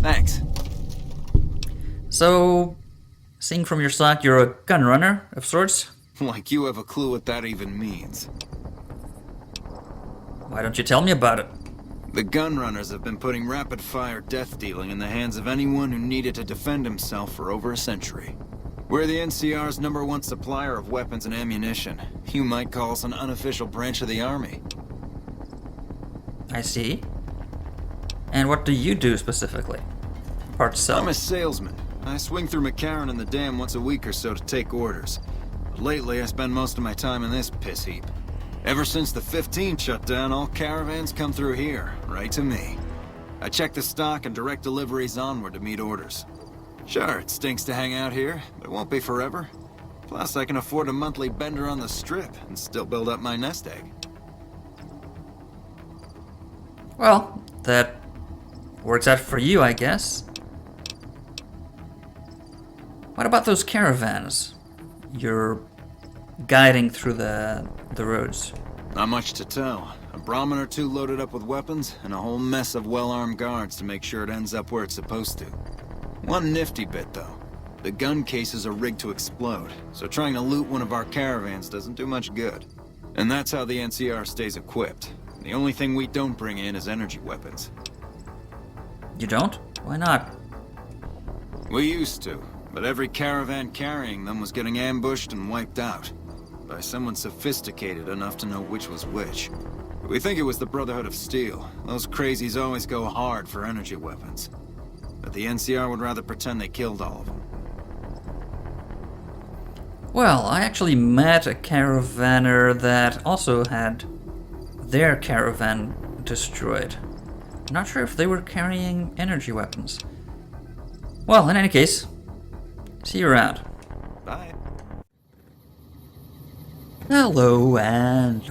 Thanks. So, seeing from your stock, you're a gun runner of sorts? Like you have a clue what that even means. Why don't you tell me about it? The gun runners have been putting rapid-fire death dealing in the hands of anyone who needed to defend himself for over a century. We're the NCR's #1 supplier of weapons and ammunition. You might call us an unofficial branch of the army. I see. And what do you do specifically? Apart to sell? I'm a salesman. I swing through McCarran and the dam once a week or so to take orders. But lately, I spend most of my time in this piss heap. Ever since the 15 shut down, all caravans come through here, right to me. I check the stock and direct deliveries onward to meet orders. Sure, it stinks to hang out here, but it won't be forever. Plus, I can afford a monthly bender on the strip and still build up my nest egg. Well, that works out for you, I guess. What about those caravans you're guiding through the roads? Not much to tell. A Brahmin or two loaded up with weapons, and a whole mess of well-armed guards to make sure it ends up where it's supposed to. One nifty bit, though. The gun cases are rigged to explode, so trying to loot one of our caravans doesn't do much good. And that's how the NCR stays equipped. The only thing we don't bring in is energy weapons. You don't? Why not? We used to, but every caravan carrying them was getting ambushed and wiped out. By someone sophisticated enough to know which was which. We think it was the Brotherhood of Steel. Those crazies always go hard for energy weapons. But the NCR would rather pretend they killed all of them. Well, I actually met a caravaner that also had their caravan destroyed. Not sure if they were carrying energy weapons. Well, in any case, see you around. Bye. Hello and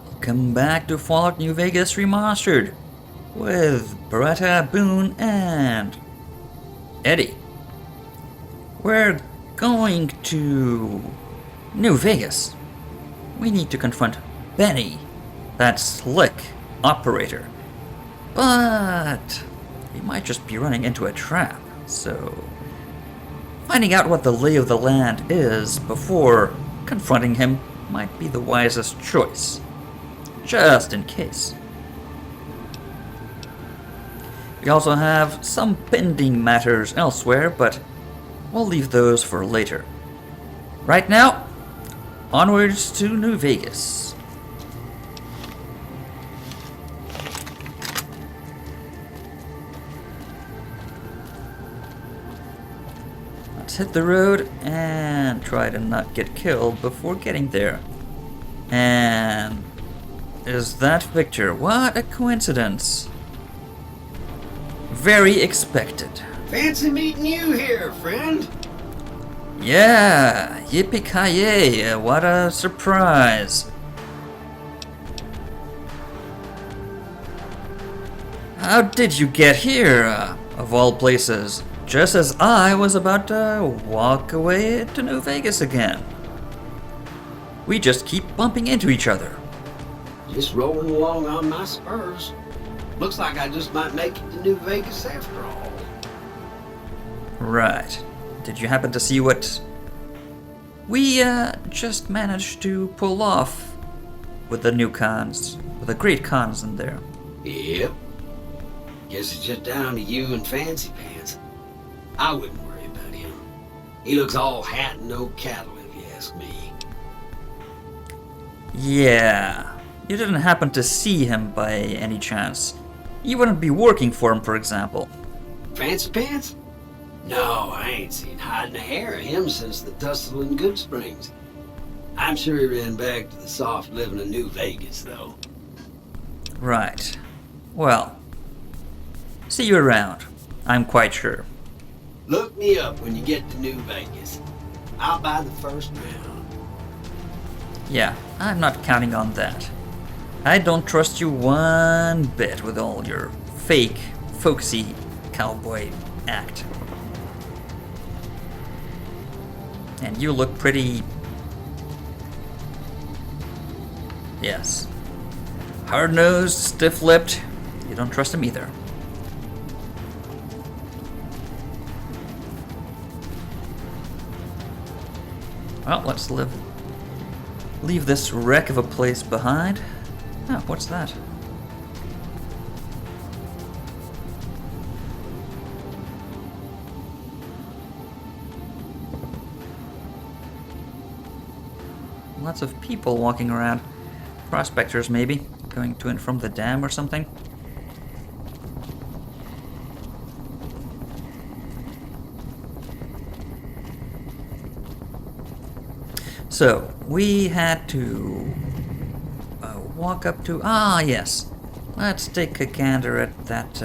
welcome back to Fallout New Vegas Remastered with Beretta, Boone, and Eddie. We're going to New Vegas. We need to confront Benny, that slick operator. But he might just be running into a trap, so finding out what the lay of the land is before confronting him might be the wisest choice, just in case. We also have some pending matters elsewhere, but we'll leave those for later. Right now, onwards to New Vegas. Let's hit the road and try to not get killed before getting there. And is that Victor? What a coincidence. Very expected. Fancy meeting you here, friend. Yeah, yippee-ki-yay, what a surprise. How did you get here, of all places? Just as I was about to walk away to New Vegas again. We just keep bumping into each other. Just rolling along on my spurs. Looks like I just might make it to New Vegas after all. Right. Did you happen to see what we just managed to pull off with the new cons, with the great cons in there? Yep. Guess it's just down to you and Fancy Pants. I wouldn't worry about him. He looks all hat and no cattle, if you ask me. Yeah. You didn't happen to see him by any chance. You wouldn't be working for him, for example. Fancy Pants? No, I ain't seen hide nor hair of him since the tussle in Good Springs. I'm sure he ran back to the soft living of New Vegas, though. Right. Well, see you around. I'm quite sure. Look me up when you get to New Vegas. I'll buy the first round. Yeah, I'm not counting on that. I don't trust you one bit with all your fake, folksy cowboy act. And you look pretty... Yes. Hard-nosed, stiff-lipped. You don't trust him either. Well, let's leave this wreck of a place behind. Oh, what's that? Lots of people walking around. Prospectors, maybe, going to and from the dam or something. So, we had to walk up to... Ah, yes. Let's take a gander at that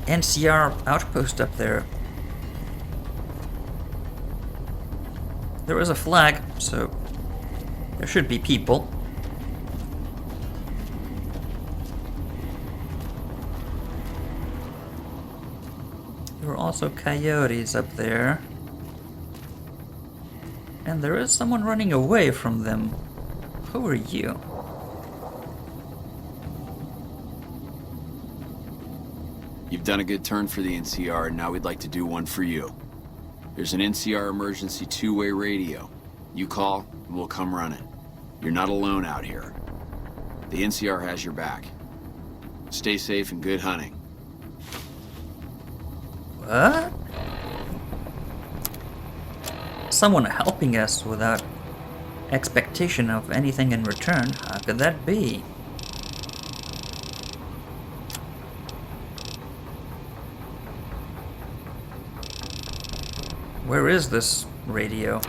Ncr Outpost up there. There is a flag, so there should be people. There are also coyotes up there. And there is someone running away from them. Who are you? You've done a good turn for the NCR, and now we'd like to do one for you. There's an NCR emergency two-way radio. You call, and we'll come running. You're not alone out here. The NCR has your back. Stay safe and good hunting. What? Someone helping us without expectation of anything in return? How could that be? Where is this radio?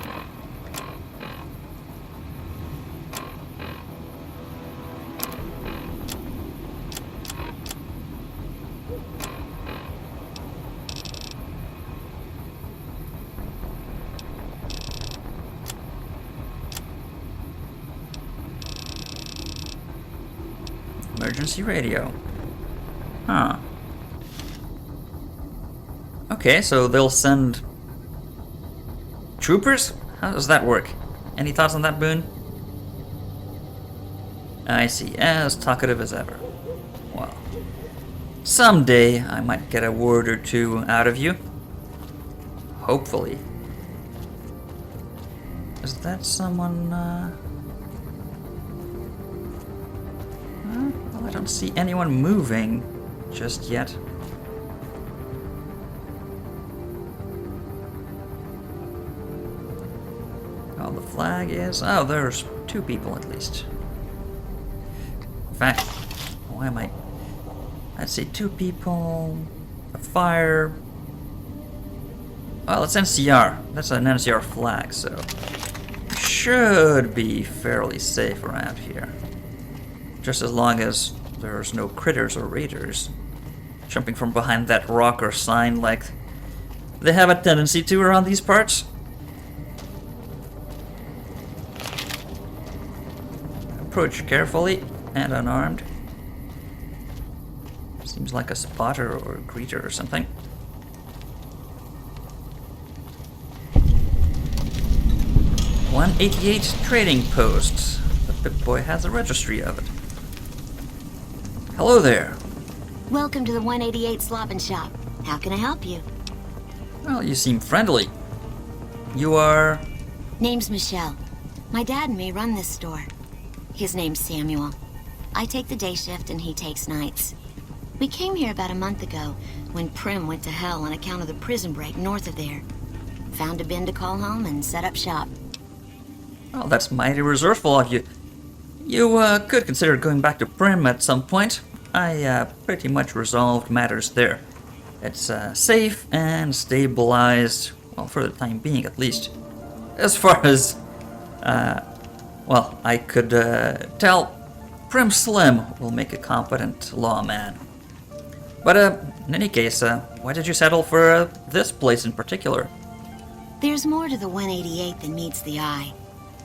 Emergency radio. Huh. Okay, so they'll send troopers? How does that work? Any thoughts on that, Boone? I see, as talkative as ever. Well, someday I might get a word or two out of you. Hopefully. Is that someone, well, I don't see anyone moving just yet. Oh, the flag is... Oh, there's two people at least. In fact, why am I... I'd say two people... A fire... Well, it's NCR. That's an NCR flag, so... Should be fairly safe around here. Just as long as there's no critters or raiders jumping from behind that rock or sign like they have a tendency to around these parts. Approach carefully and unarmed. Seems like a spotter or a greeter or something. .188 trading post. The Pip-Boy has a registry of it. Hello there. Welcome to the 188 Slop and Shop. How can I help you? Well, you seem friendly. You are... Name's Michelle. My dad and me run this store. His name's Samuel. I take the day shift and he takes nights. We came here about a month ago when Prim went to hell on account of the prison break north of there. Found a bin to call home and set up shop. Well, that's mighty resourceful of you. You could consider going back to Prim at some point. I pretty much resolved matters there. It's safe and stabilized, well, for the time being at least. As far as, well, I could tell, Prim Slim will make a competent lawman. But in any case, why did you settle for this place in particular? There's more to the 188 than meets the eye.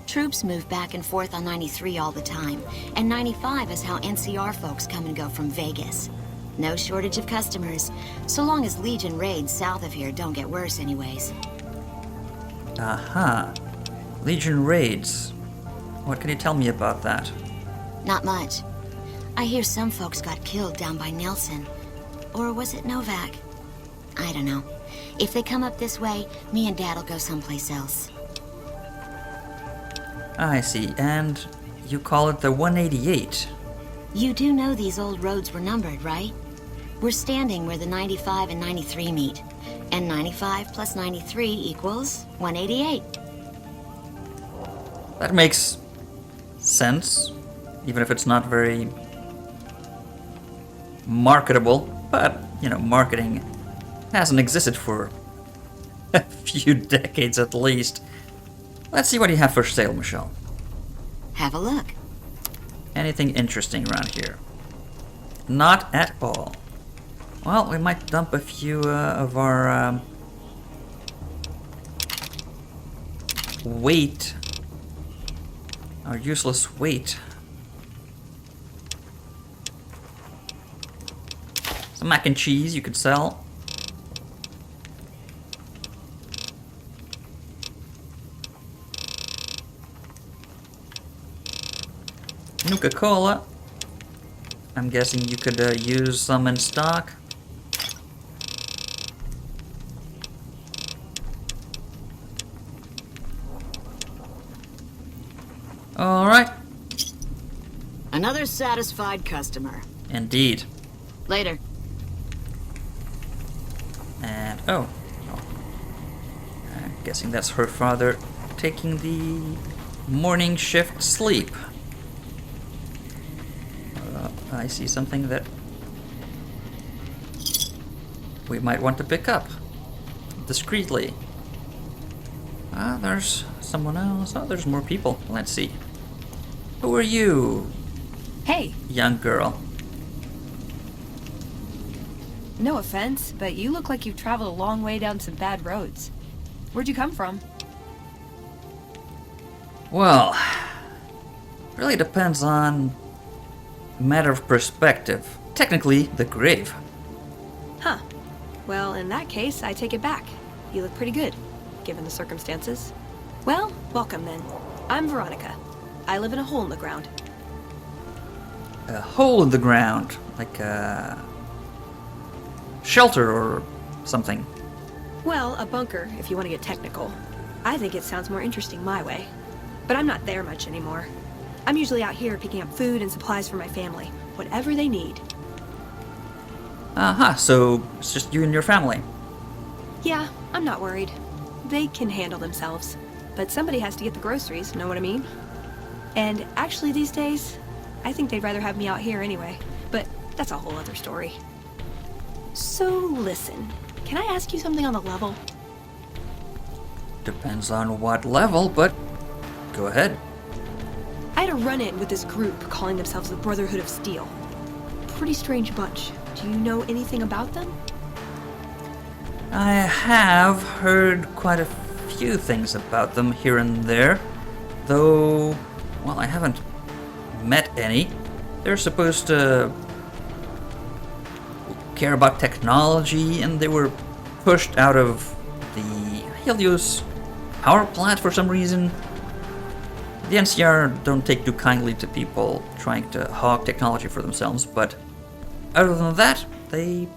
Troops move back and forth on 93 all the time, and 95 is how NCR folks come and go from Vegas. No shortage of customers, so long as Legion raids south of here don't get worse anyways. Aha. Legion raids. What can you tell me about that? Not much. I hear some folks got killed down by Nelson. Or was it Novak? I don't know. If they come up this way, me and Dad'll go someplace else. I see, and you call it the 188. You do know these old roads were numbered, right? We're standing where the 95 and 93 meet. And 95 plus 93 equals 188. That makes sense, even if it's not very marketable. But, you know, marketing hasn't existed for a few decades at least. Let's see what you have for sale, Michelle. Have a look. Anything interesting around here? Not at all. Well, we might dump a few of our weight. Our useless weight. Some mac and cheese you could sell. Nuka-Cola. I'm guessing you could use some in stock. Alright. Another satisfied customer. Indeed. Later. And, oh. I'm guessing that's her father taking the morning shift sleep. I see something that we might want to pick up discreetly. Ah, there's someone else. Oh, there's more people. Let's see. Who are you, Hey, young girl? no offense, but you look like you've traveled a long way down some bad roads. Where'd you come from? Well, really depends on a matter of perspective. Technically, the grave. Huh. Well, in that case, I take it back. You look pretty good, given the circumstances. Well, welcome then. I'm Veronica. I live in a hole in the ground. A hole in the ground, like a shelter or something. Well, a bunker, if you want to get technical. I think it sounds more interesting my way. But I'm not there much anymore. I'm usually out here picking up food and supplies for my family, whatever they need. Aha, so it's just you and your family. Yeah, I'm not worried. They can handle themselves. But somebody has to get the groceries, know what I mean? And actually these days, I think they'd rather have me out here anyway. But that's a whole other story. So listen, can I ask you something on the level? Depends on what level, but go ahead. I had a run-in with this group calling themselves the Brotherhood of Steel. Pretty strange bunch. Do you know anything about them? I have heard quite a few things about them here and there, though, well, I haven't met any. They're supposed to care about technology, and they were pushed out of the Helios power plant for some reason. The NCR don't take too kindly to people trying to hog technology for themselves, but other than that, they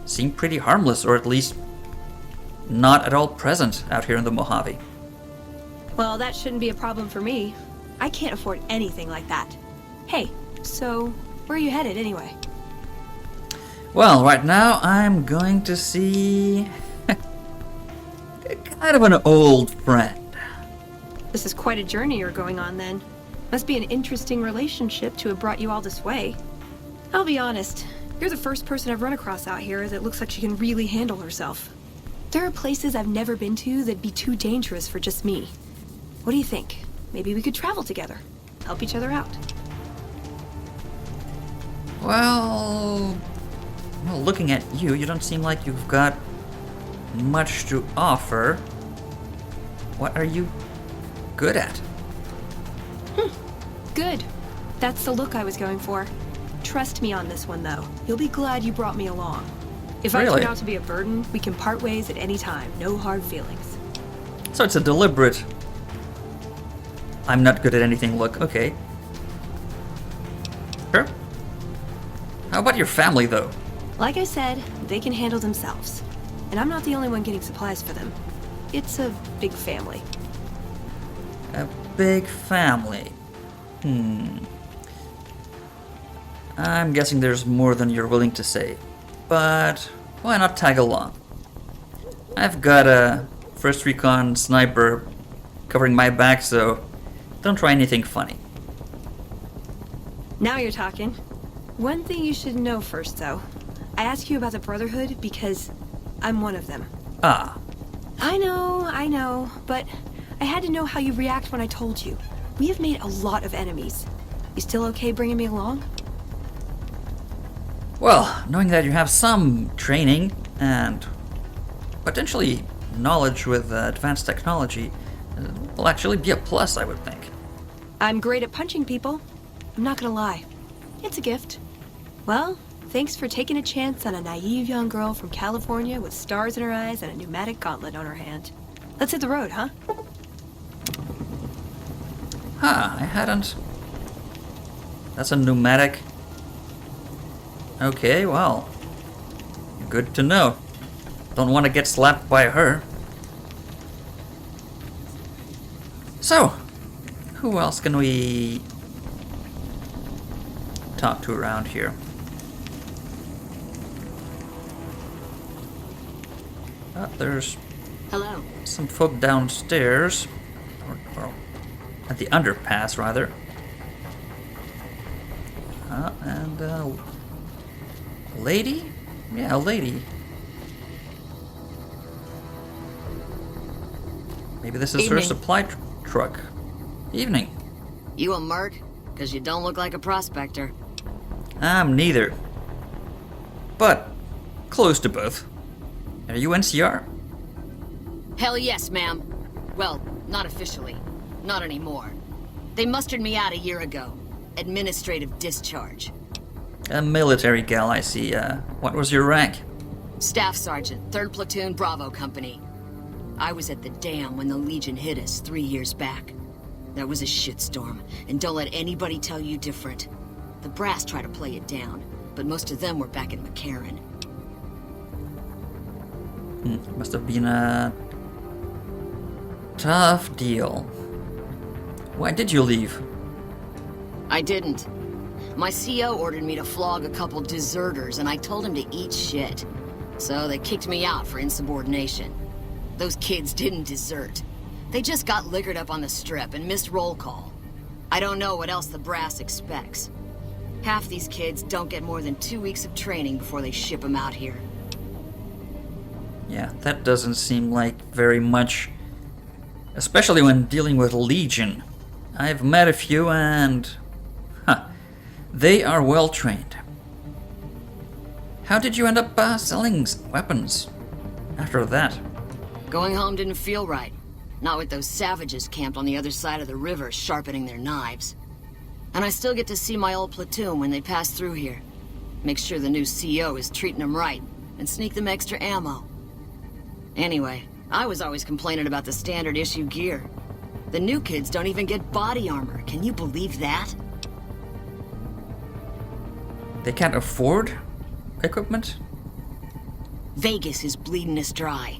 seem pretty harmless, or at least not at all present out here in the Mojave. Well, that shouldn't be a problem for me. I can't afford anything like that. Hey, so where are you headed anyway? Well, right now I'm going to see kind of an old friend. This is quite a journey you're going on then. Must be an interesting relationship to have brought you all this way. I'll be honest, you're the first person I've run across out here that looks like she can really handle herself. There are places I've never been to that'd be too dangerous for just me. What do you think? Maybe we could travel together, help each other out. Well, looking at you, you don't seem like you've got much to offer. What are you good at? Good. That's the look I was going for. Trust me on this one, though. You'll be glad you brought me along. If I Really? turn out to be a burden, we can part ways at any time. No hard feelings. So it's a deliberate I'm not good at anything look. Okay. Sure. How about your family, though? Like I said, they can handle themselves. And I'm not the only one getting supplies for them. It's a big family. A big family. I'm guessing there's more than you're willing to say. But why not tag along? I've got a first recon sniper covering my back, so don't try anything funny. Now you're talking. One thing you should know first, though. I asked you about the Brotherhood because I'm one of them. Ah, I know, but I had to know how you react when I told you. We have made a lot of enemies. You still okay bringing me along? well, knowing that you have some training and potentially knowledge with advanced technology will actually be a plus, I would think. I'm great at punching people. I'm not gonna lie. It's a gift. Well, thanks for taking a chance on a naive young girl from California with stars in her eyes and a pneumatic gauntlet on her hand. Let's hit the road, huh? Huh, I hadn't. That's a pneumatic. Okay, well. Good to know. Don't want to get slapped by her. So, who else can we talk to around here? There's Hello. some folk downstairs. Or at the underpass, rather. And a lady? Yeah, a lady. Maybe this is her Evening. supply truck. Evening. You a merc? Because you don't look like a prospector. I'm neither. But close to both. Are you NCR? Hell yes, ma'am. Well, not officially. Not anymore. They mustered me out a year ago. Administrative discharge. A military gal, I see. What was your rank? Staff Sergeant, 3rd Platoon Bravo Company. I was at the dam when the Legion hit us 3 years back. That was a shitstorm, and don't let anybody tell you different. The brass tried to play it down, but most of them were back in McCarran. Must have been a tough deal. Why did you leave? I didn't. My CO ordered me to flog a couple deserters, and I told him to eat shit. So they kicked me out for insubordination. Those kids didn't desert. They just got liquored up on the strip and missed roll call. I don't know what else the brass expects. Half these kids don't get more than 2 weeks of training before they ship them out here. Yeah, that doesn't seem like very much. Especially when dealing with Legion. I've met a few and... they are well trained. How did you end up selling weapons after that? Going home didn't feel right. Not with those savages camped on the other side of the river sharpening their knives. And I still get to see my old platoon when they pass through here. Make sure the new CO is treating them right, and sneak them extra ammo. Anyway, I was always complaining about the standard issue gear. The new kids don't even get body armor. Can you believe that? They can't afford equipment? Vegas is bleeding us dry.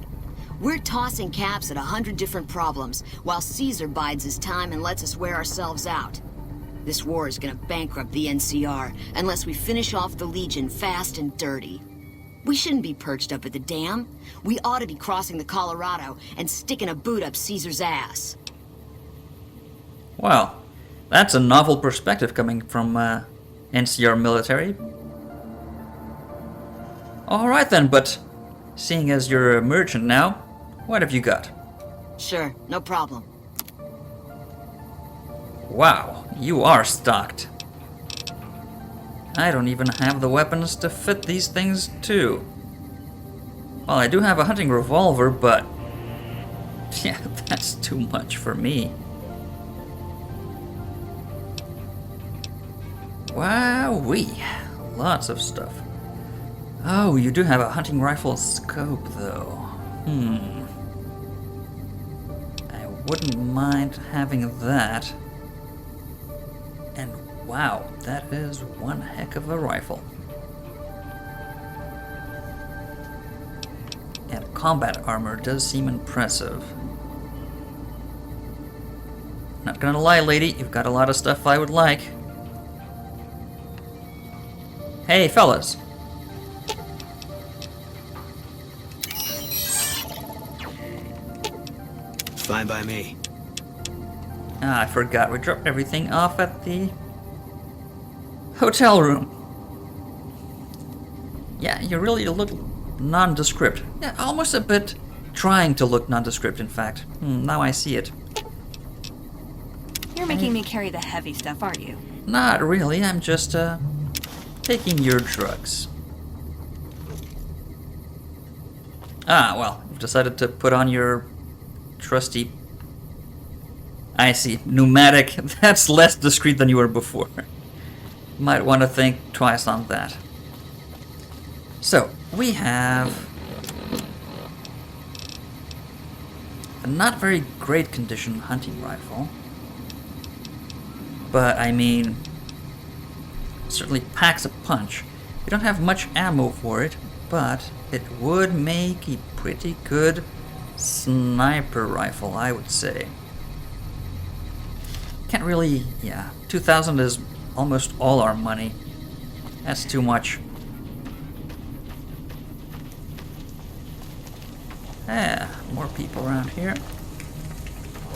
We're tossing caps at 100 different problems, while Caesar bides his time and lets us wear ourselves out. This war is gonna bankrupt the NCR unless we finish off the Legion fast and dirty. We shouldn't be perched up at the dam. We ought to be crossing the Colorado and sticking a boot up Caesar's ass. Well, that's a novel perspective coming from NCR military. Alright then, but seeing as you're a merchant now, what have you got? Sure, no problem. Wow, you are stocked. I don't even have the weapons to fit these things too. Well, I do have a hunting revolver, but... yeah, that's too much for me. Wowee, lots of stuff. Oh, you do have a hunting rifle scope, though. I wouldn't mind having that. And wow, that is one heck of a rifle. And combat armor does seem impressive. Not gonna lie, lady, you've got a lot of stuff I would like. Hey, fellas. Fine by me. Ah, I forgot. We dropped everything off at the hotel room. Yeah, you really look nondescript. Yeah, almost a bit trying to look nondescript, in fact. Now I see it. You're making me carry the heavy stuff, aren't you? Not really, I'm just, taking your drugs. Ah, well, you've decided to put on your trusty... I see, pneumatic. That's less discreet than you were before. Might want to think twice on that. So, we have a not very great condition hunting rifle. But, I mean, certainly packs a punch. We don't have much ammo for it, but it would make a pretty good sniper rifle, I would say. Can't really, yeah, 2,000 is almost all our money. That's too much. More people around here.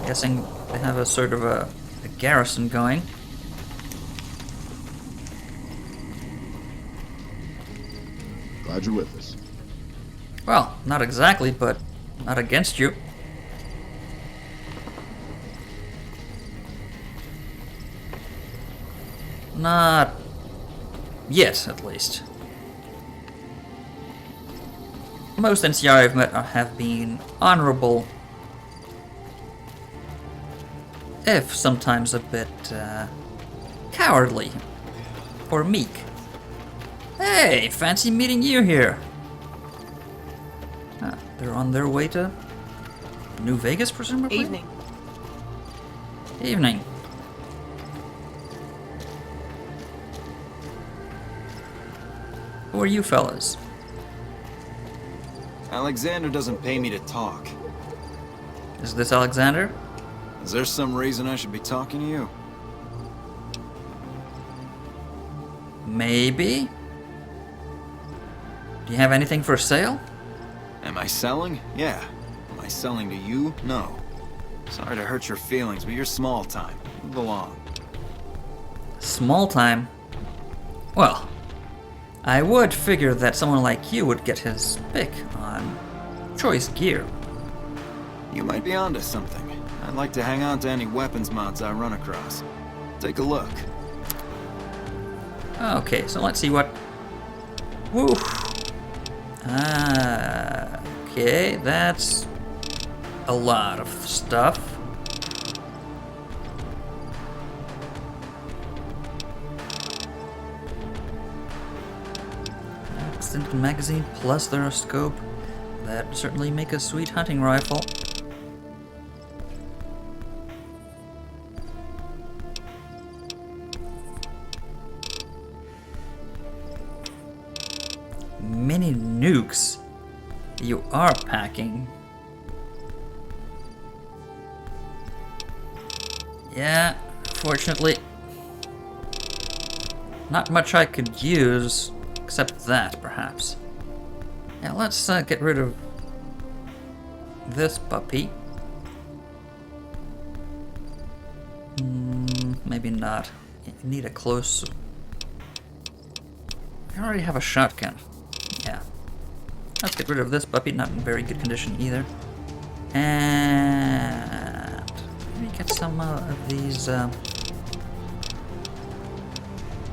Guessing they have a sort of a garrison going. Glad you're with us. Well, not exactly, but not against you. Not yet, at least. Most NCR I've met have been honorable, if sometimes a bit cowardly or meek. Hey, fancy meeting you here. They're on their way to New Vegas, presumably? Evening. Evening. Who are you fellas? Alexander doesn't pay me to talk. Is this Alexander? Is there some reason I should be talking to you? Maybe? Do you have anything for sale? Am I selling? Yeah. Am I selling to you? No. Sorry to hurt your feelings, but you're small time. Move along. Small time? Well, I would figure that someone like you would get his pick on choice gear. You might be onto something. I'd like to hang on to any weapons mods I run across. Take a look. Okay, so let's see what... Woo! Okay, that's a lot of stuff. Extended magazine plus their scope. That certainly make a sweet hunting rifle. Many nukes you are packing. Yeah, fortunately, not much I could use, except that, perhaps. Yeah, let's get rid of this puppy. Maybe not. You need a close... I already have a shotgun. Yeah. Let's get rid of this puppy, not in very good condition either. And... maybe get some of these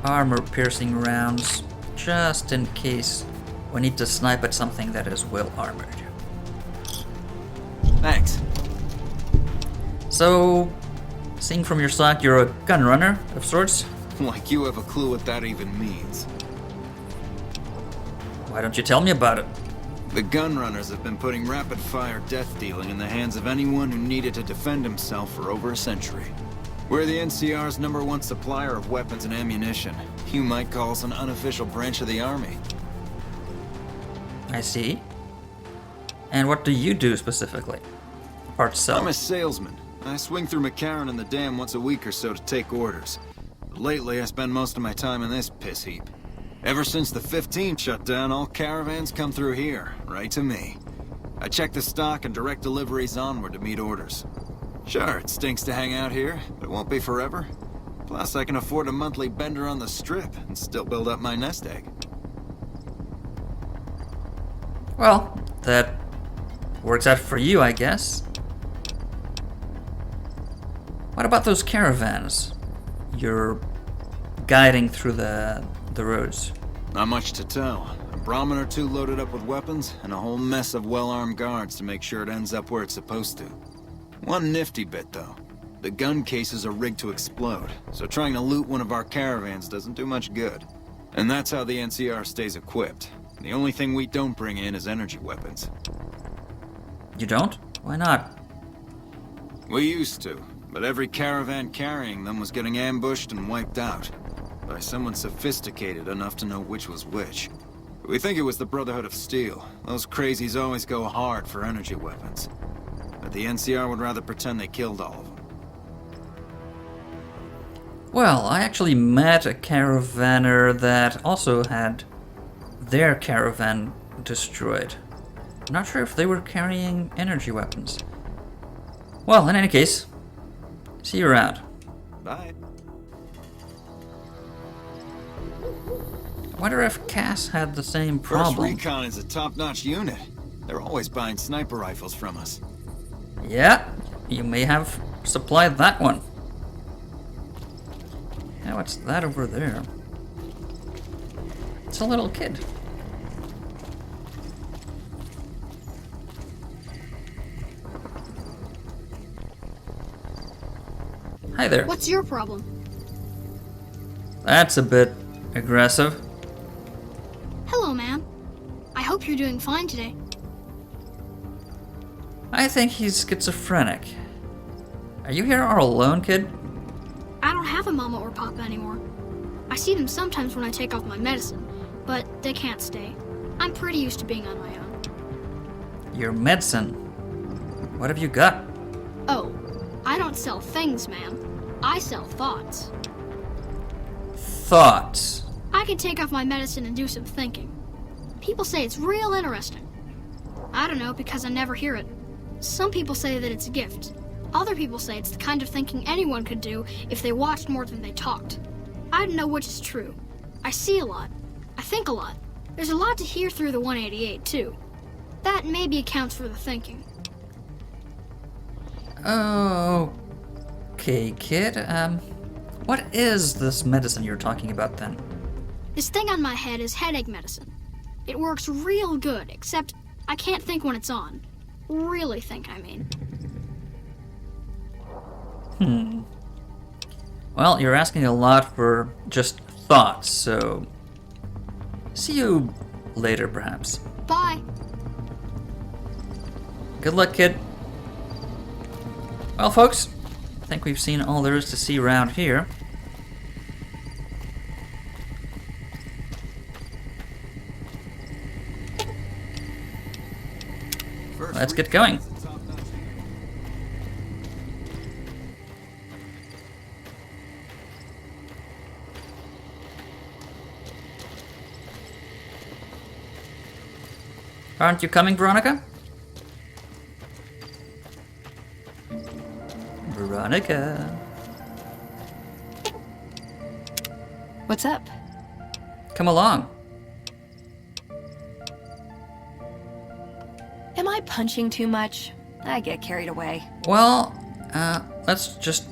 armor-piercing rounds, just in case we need to snipe at something that is well armored. Thanks. So, seeing from your sock, you're a gun runner of sorts? Like you have a clue what that even means. Why don't you tell me about it? The gun runners have been putting rapid-fire death dealing in the hands of anyone who needed to defend himself for over a century. We're the NCR's #1 supplier of weapons and ammunition. You might call us an unofficial branch of the army. I see. And what do you do specifically? Apart sell. I'm a salesman. I swing through McCarran and the dam once a week or so to take orders. But lately, I spend most of my time in this piss heap. Ever since the 15 shut down, all caravans come through here, right to me. I check the stock and direct deliveries onward to meet orders. Sure, it stinks to hang out here, but it won't be forever. Plus, I can afford a monthly bender on the strip and still build up my nest egg. Well, that works out for you, I guess. What about those caravans you're guiding through the roads? Not much to tell. A Brahmin or two loaded up with weapons, and a whole mess of well-armed guards to make sure it ends up where it's supposed to. One nifty bit, though. The gun cases are rigged to explode, so trying to loot one of our caravans doesn't do much good. And that's how the NCR stays equipped. The only thing we don't bring in is energy weapons. You don't? Why not? We used to, but every caravan carrying them was getting ambushed and wiped out. By someone sophisticated enough to know which was which. We think it was the Brotherhood of Steel. Those crazies always go hard for energy weapons. But the NCR would rather pretend they killed all of them. Well, I actually met a caravaner that also had their caravan destroyed. I'm not sure if they were carrying energy weapons. Well, in any case, see you around. Bye. I wonder if Cass had the same First problem. Recon is a top-notch unit. They're always buying sniper rifles from us. Yeah, you may have supplied that one. Now what's that over there? It's a little kid. Hi there. What's your problem? That's a bit aggressive. Hello, ma'am. I hope you're doing fine today. I think he's schizophrenic. Are you here all alone, kid? I don't have a mama or papa anymore. I see them sometimes when I take off my medicine, but they can't stay. I'm pretty used to being on my own. Your medicine. What have you got? Oh, I don't sell things, ma'am. I sell thoughts. Thoughts. I can take off my medicine and do some thinking. People say it's real interesting. I don't know because I never hear it. Some people say that it's a gift. Other people say it's the kind of thinking anyone could do if they watched more than they talked. I don't know which is true. I see a lot. I think a lot. There's a lot to hear through the 188, too. That maybe accounts for the thinking. Okay, kid. What is this medicine you're talking about then? This thing on my head is headache medicine. It works real good, except I can't think when it's on. Really think, I mean. Well, you're asking a lot for just thoughts, so... see you later, perhaps. Bye. Good luck, kid. Well, folks, I think we've seen all there is to see around here. Let's get going. Aren't you coming, Veronica? Veronica. What's up? Come along. Am I punching too much? I get carried away. Well, let's just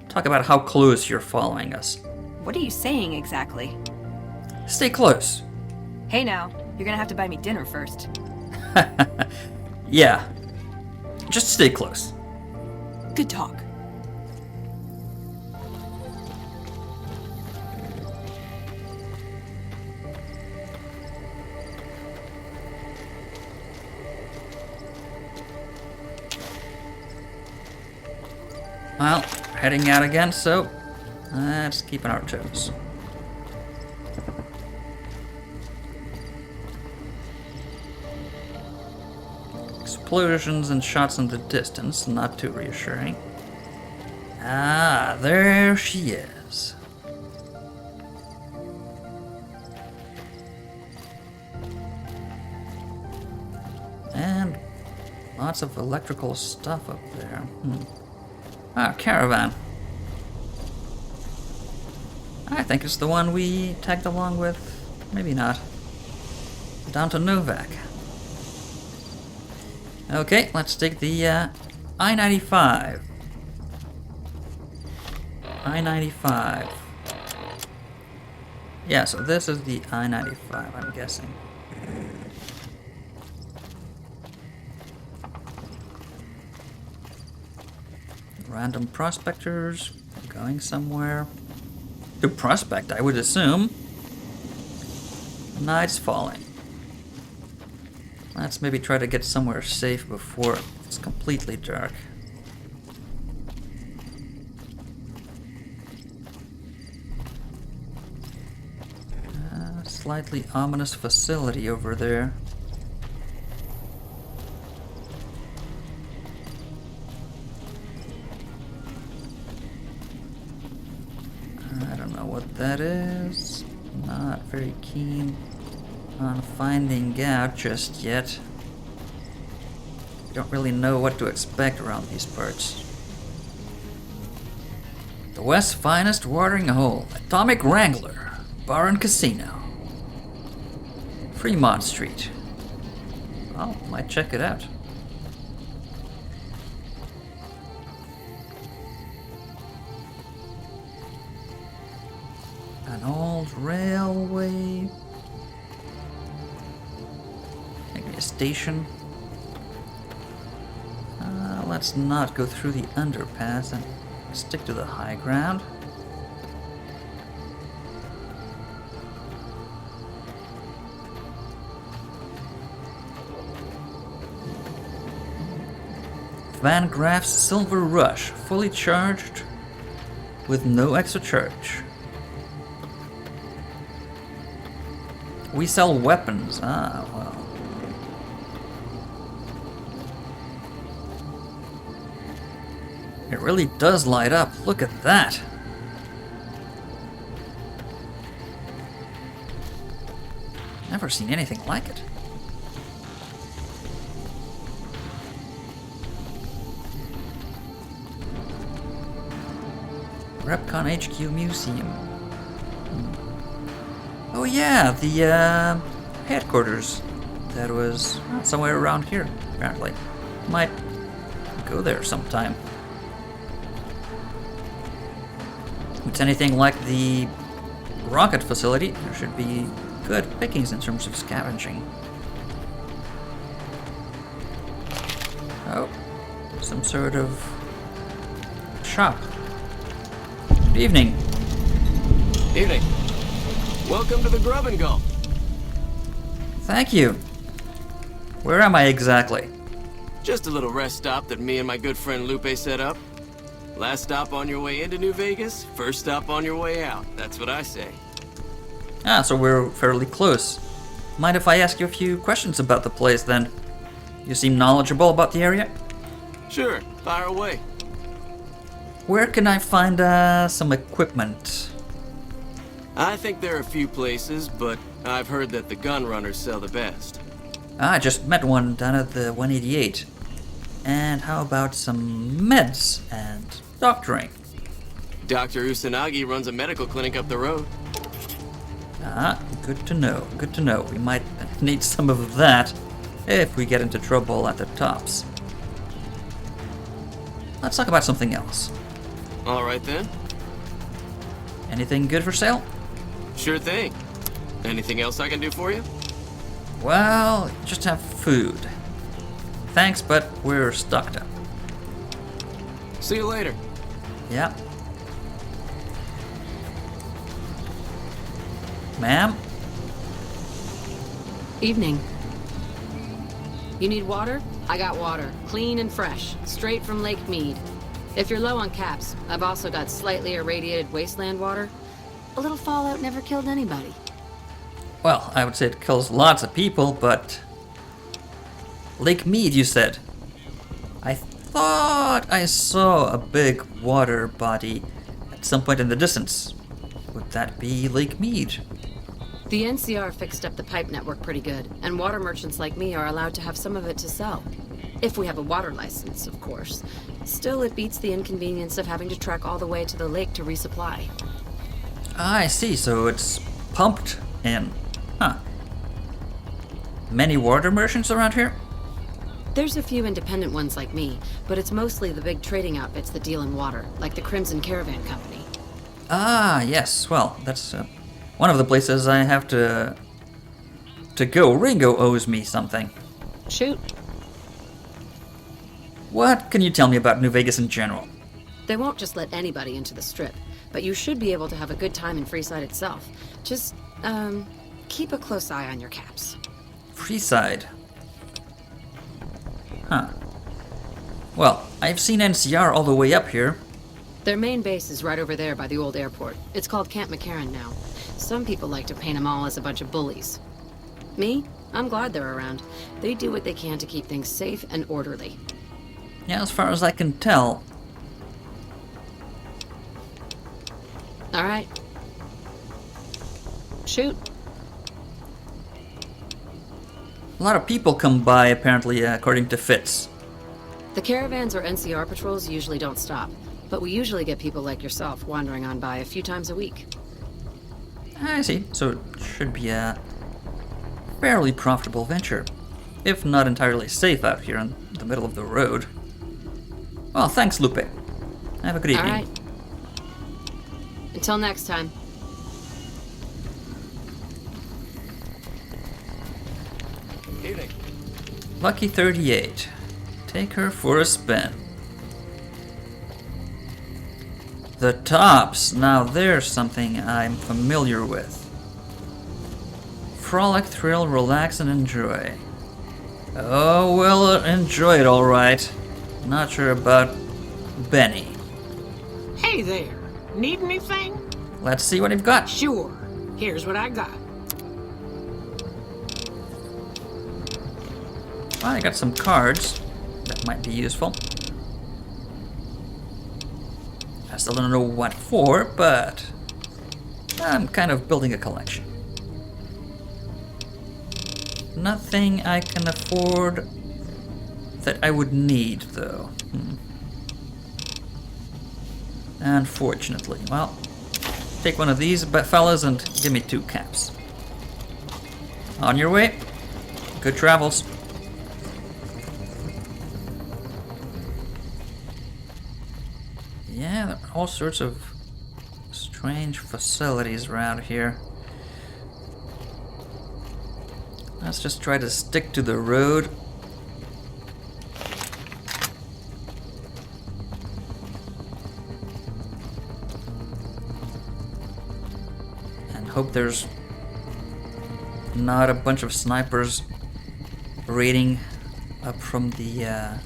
talk about how close you're following us. What are you saying exactly? Stay close. Hey now, you're gonna have to buy me dinner first. Yeah. Just stay close. Good talk. Well, heading out again, so let's keep on our toes. Explosions and shots in the distance, not too reassuring. Ah, there she is. And lots of electrical stuff up there. Ah, caravan. I think it's the one we tagged along with. Maybe not. Down to Novak. Okay, let's take the I-95. I-95. Yeah, so this is the I-95, I'm guessing. Random prospectors going somewhere. To prospect, I would assume. Night's falling. Let's maybe try to get somewhere safe before it's completely dark. Slightly ominous facility over there. I don't know what that is. Not very keen on finding out just yet. Don't really know what to expect around these parts. The West's finest watering hole, Atomic Wrangler, Bar and Casino. Fremont Street. Oh, might check it out. An old railway. Maybe a station. Let's not go through the underpass and stick to the high ground. Van Graff's Silver Rush, fully charged with no extra charge. We sell weapons. Ah, well. It really does light up. Look at that. Never seen anything like it. Repcon HQ Museum. Oh yeah, the headquarters. That was somewhere around here, apparently. Might go there sometime. If it's anything like the rocket facility, there should be good pickings in terms of scavenging. Oh, some sort of shop. Good evening. Evening. Welcome to the Grub and Gulp. Thank you. Where am I exactly? Just a little rest stop that me and my good friend Lupe set up. Last stop on your way into New Vegas, first stop on your way out. That's what I say. Ah, so we're fairly close. Mind if I ask you a few questions about the place then? You seem knowledgeable about the area? Sure, fire away. Where can I find some equipment? I think there are a few places, but I've heard that the gun runners sell the best. I just met one down at the 188. And how about some meds and doctoring? Dr. Usanagi runs a medical clinic up the road. Ah, good to know, good to know. We might need some of that if we get into trouble at the tops. Let's talk about something else. All right then. Anything good for sale? Sure thing. Anything else I can do for you? Well, just have food. Thanks, but we're stocked up. See you later. Yeah. Ma'am? Evening. You need water? I got water. Clean and fresh. Straight from Lake Mead. If you're low on caps, I've also got slightly irradiated wasteland water. A little fallout never killed anybody. Well, I would say it kills lots of people, but Lake Mead, you said? I thought I saw a big water body at some point in the distance. Would that be Lake Mead? The NCR fixed up the pipe network pretty good, and water merchants like me are allowed to have some of it to sell. If we have a water license, of course. Still, it beats the inconvenience of having to trek all the way to the lake to resupply. Ah, I see, so it's pumped in. Huh. Many water merchants around here? There's a few independent ones like me, but it's mostly the big trading outfits that deal in water, like the Crimson Caravan Company. Ah, yes, well, that's one of the places I have to go. Ringo owes me something. Shoot. What can you tell me about New Vegas in general? They won't just let anybody into the Strip, but you should be able to have a good time in Freeside itself. Just, keep a close eye on your caps. Freeside? Huh. Well, I've seen NCR all the way up here. Their main base is right over there by the old airport. It's called Camp McCarran now. Some people like to paint them all as a bunch of bullies. Me? I'm glad they're around. They do what they can to keep things safe and orderly. Yeah, as far as I can tell. All right. Shoot. A lot of people come by, apparently, according to Fitz. The caravans or NCR patrols usually don't stop, but we usually get people like yourself wandering on by a few times a week. I see. So it should be a fairly profitable venture, if not entirely safe out here in the middle of the road. Well, thanks, Lupe. Have a good evening. All right. Until next time. Evening. Lucky 38. Take her for a spin. The tops. Now there's something I'm familiar with. Frolic, thrill, relax, and enjoy. Oh, we'll enjoy it alright. Not sure about Benny. Hey there. Need anything? Let's see what you've got. Sure. Here's what I got. Well, I got some cards. That might be useful. I still don't know what for, but I'm kind of building a collection. Nothing I can afford that I would need, though. Unfortunately. Well, take one of these fellas and give me 2 caps. On your way. Good travels. Yeah, there are all sorts of strange facilities around here. Let's just try to stick to the road. And hope there's not a bunch of snipers raiding up from the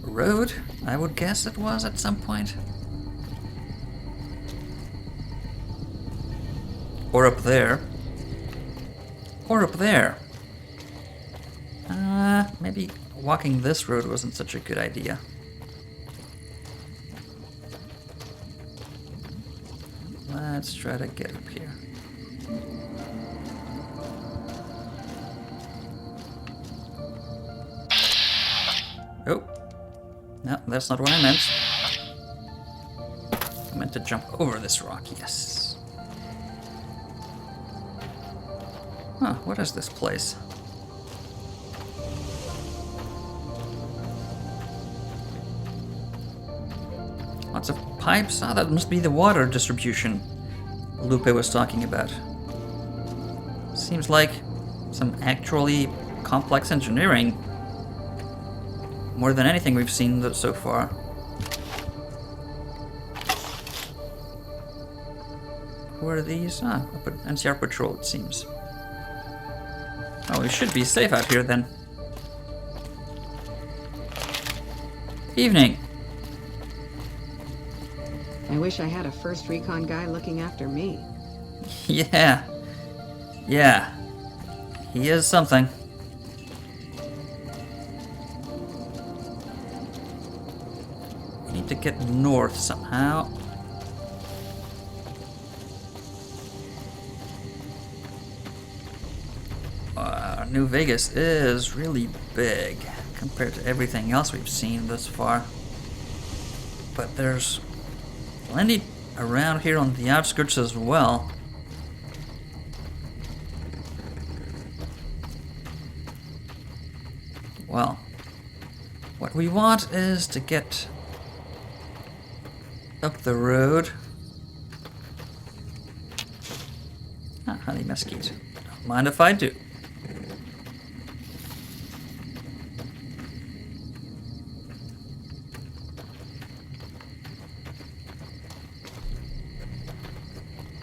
road. I would guess it was at some point. Or up there. Or up there. Maybe walking this road wasn't such a good idea. Let's try to get up here. Oh. No, that's not what I meant. I meant to jump over this rock, yes. Huh, what is this place? Lots of pipes? Ah, that must be the water distribution Lupe was talking about. Seems like some actually complex engineering. More than anything we've seen so far. Who are these? Ah, NCR patrol, it seems. Oh, we should be safe out here then. Evening. I wish I had a first recon guy looking after me. Yeah. Yeah. He is something. get north somehow. New Vegas is really big compared to everything else we've seen thus far. But there's plenty around here on the outskirts as well. Well, what we want is to get up the road. Ah, honey mesquite. Don't mind if I do.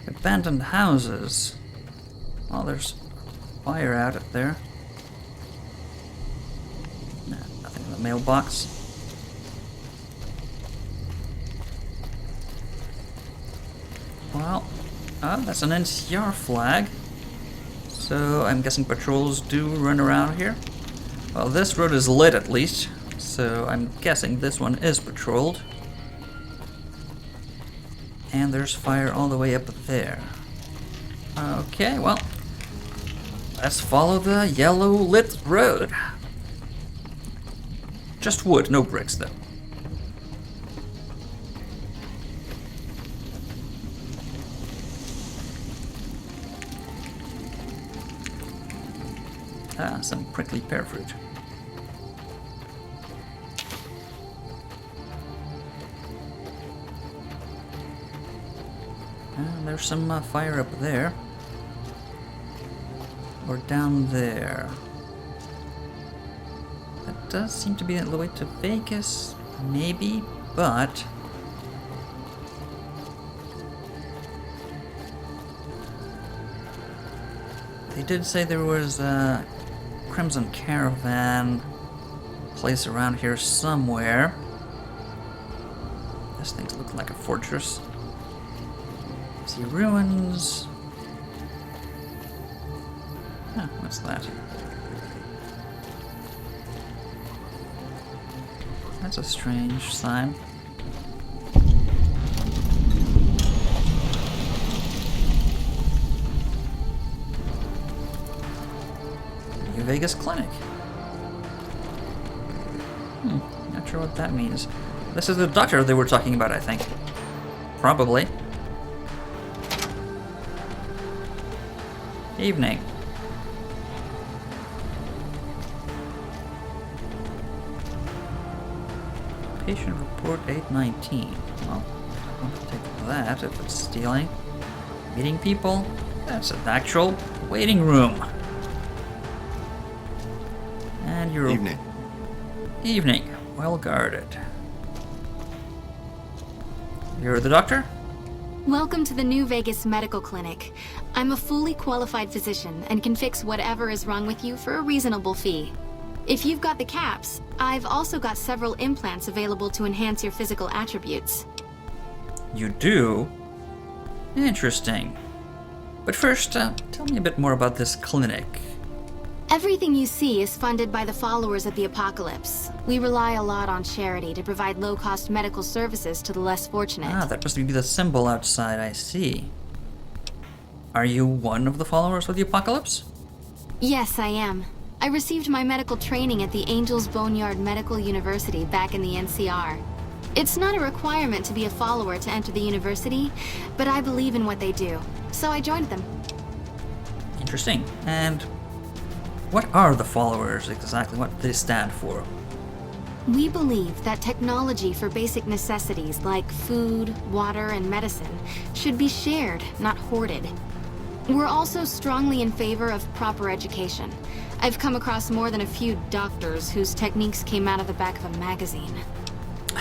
Abandoned houses. Oh, there's fire out up there. Nah, nothing in the mailbox. Well, that's an NCR flag. So I'm guessing patrols do run around here. Well, this road is lit at least, so I'm guessing this one is patrolled. And there's fire all the way up there. Okay, well, let's follow the yellow lit road. Just wood, no bricks though. Ah, some prickly pear fruit. There's some fire up there. Or down there. That does seem to be the way to Vegas, maybe, but... They did say there was a Crimson Caravan place around here somewhere. This thing's looking like a fortress. See ruins. Huh, what's that? That's a strange sign. New Vegas Clinic. Not sure what that means. This is the doctor they were talking about, I think. Probably. Evening. Patient report 819. Well, I want to take that if it's stealing. Meeting people? That's an actual waiting room. And you're... Evening. Evening. Well guarded. You're the doctor? Welcome to the New Vegas Medical Clinic. I'm a fully qualified physician and can fix whatever is wrong with you for a reasonable fee. If you've got the caps, I've also got several implants available to enhance your physical attributes. You do? Interesting. But first, tell me a bit more about this clinic. Everything you see is funded by the followers of the Apocalypse. We rely a lot on charity to provide low-cost medical services to the less fortunate. Ah, that must be the symbol outside, I see. Are you one of the followers of the Apocalypse? Yes, I am. I received my medical training at the Angels Boneyard Medical University back in the NCR. It's not a requirement to be a follower to enter the university, but I believe in what they do, so I joined them. Interesting. And what are the followers exactly? What do they stand for? We believe that technology for basic necessities like food, water, and medicine should be shared, not hoarded. We're also strongly in favor of proper education. I've come across more than a few doctors whose techniques came out of the back of a magazine.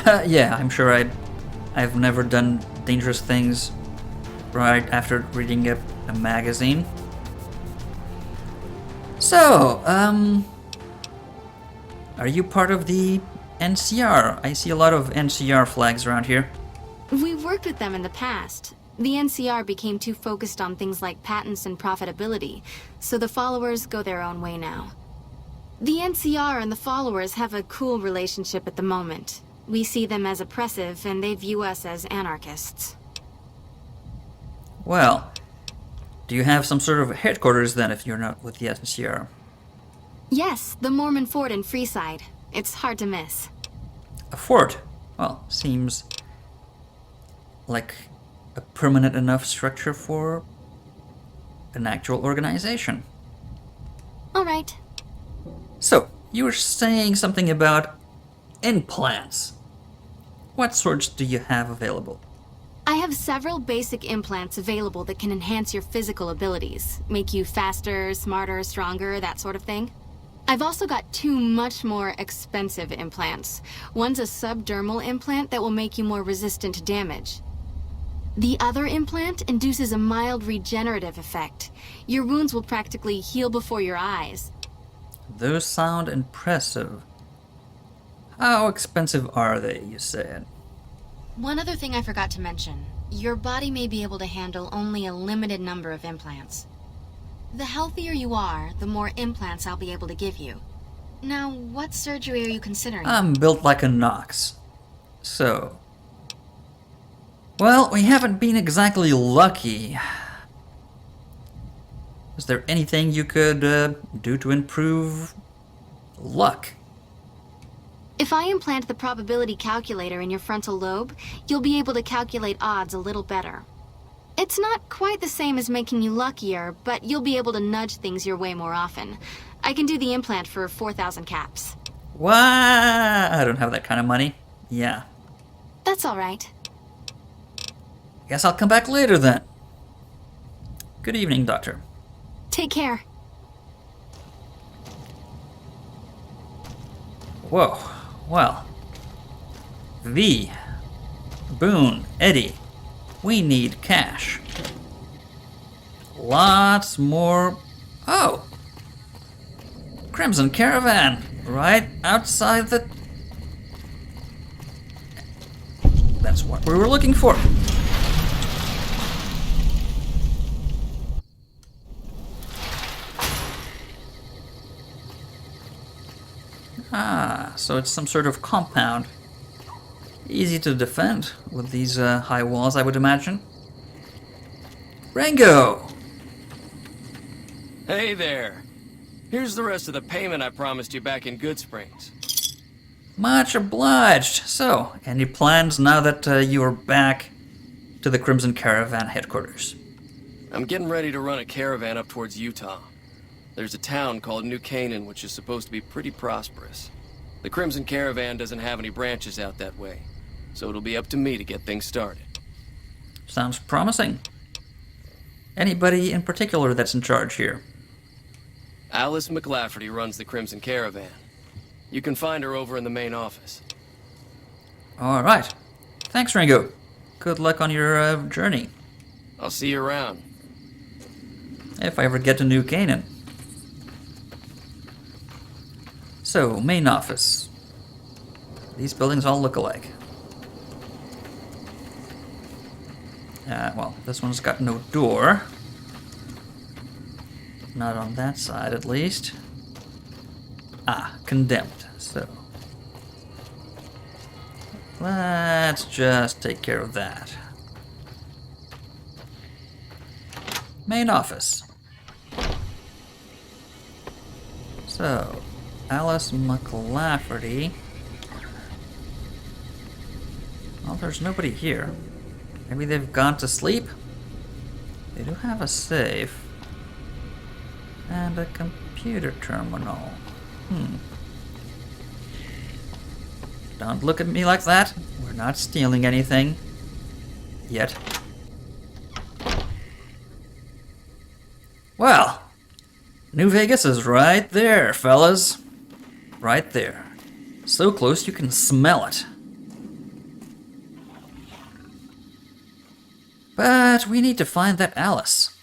Yeah, I'm sure I've never done dangerous things right after reading a magazine. So, are you part of the NCR? I see a lot of NCR flags around here. We've worked with them in the past. The NCR became too focused on things like patents and profitability, so the followers go their own way now. The NCR and the followers have a cool relationship at the moment. We see them as oppressive, and they view us as anarchists. Well, do you have some sort of headquarters then if you're not with the Ncr? Yes, the Mormon Fort in Freeside. It's hard to miss. A fort? Well, seems like a permanent enough structure for an actual organization. All right. So, you were saying something about implants. What sorts do you have available? I have several basic implants available that can enhance your physical abilities, make you faster, smarter, stronger, that sort of thing. I've also got two much more expensive implants. One's a subdermal implant that will make you more resistant to damage. The other implant induces a mild regenerative effect. Your wounds will practically heal before your eyes. Those sound impressive. How expensive are they, you said? One other thing I forgot to mention. Your body may be able to handle only a limited number of implants. The healthier you are, the more implants I'll be able to give you. Now, what surgery are you considering? I'm built like a Nox. So... well, we haven't been exactly lucky. Is there anything you could do to improve luck? If I implant the probability calculator in your frontal lobe, you'll be able to calculate odds a little better. It's not quite the same as making you luckier, but you'll be able to nudge things your way more often. I can do the implant for 4,000 caps. What? I don't have that kind of money. Yeah. That's all right. Guess I'll come back later then. Good evening, Doctor. Take care. Whoa. Well. V. Boone. Eddie. We need cash. Lots more. Oh! Crimson Caravan. Right outside the... That's what we were looking for. Ah, so it's some sort of compound. Easy to defend with these high walls, I would imagine. Rango! Hey there. Here's the rest of the payment I promised you back in Good Springs. Much obliged. So, any plans now that you are back to the Crimson Caravan headquarters? I'm getting ready to run a caravan up towards Utah. There's a town called New Canaan, which is supposed to be pretty prosperous. The Crimson Caravan doesn't have any branches out that way, so it'll be up to me to get things started. Sounds promising. Anybody in particular that's in charge here? Alice McLafferty runs the Crimson Caravan. You can find her over in the main office. All right. Thanks, Rango. Good luck on your journey. I'll see you around. If I ever get to New Canaan. So, main office. These buildings all look alike. Well, this one's got no door. Not on that side, at least. Ah, condemned, so... let's just take care of that. Main office. So, Alice McLafferty. Well, there's nobody here. Maybe they've gone to sleep? They do have a safe. And a computer terminal. Don't look at me like that. We're not stealing anything. Yet. Well, New Vegas is right there, fellas. Right there. So close you can smell it. But we need to find that Alice.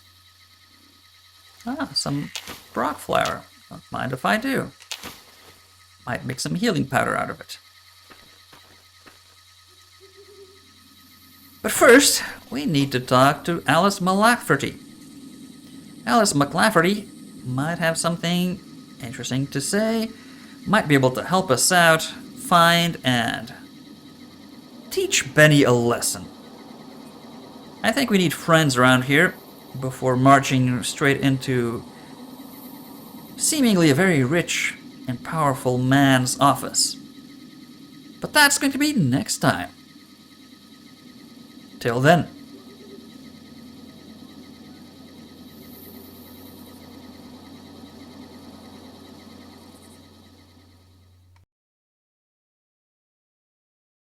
Ah, some Brock flower. Don't mind if I do. Might make some healing powder out of it. But first, we need to talk to Alice McLafferty. Alice McLafferty might have something interesting to say, might be able to help us out find and teach Benny a lesson. I think we need friends around here before marching straight into seemingly a very rich and powerful man's office. But that's going to be next time. Till then.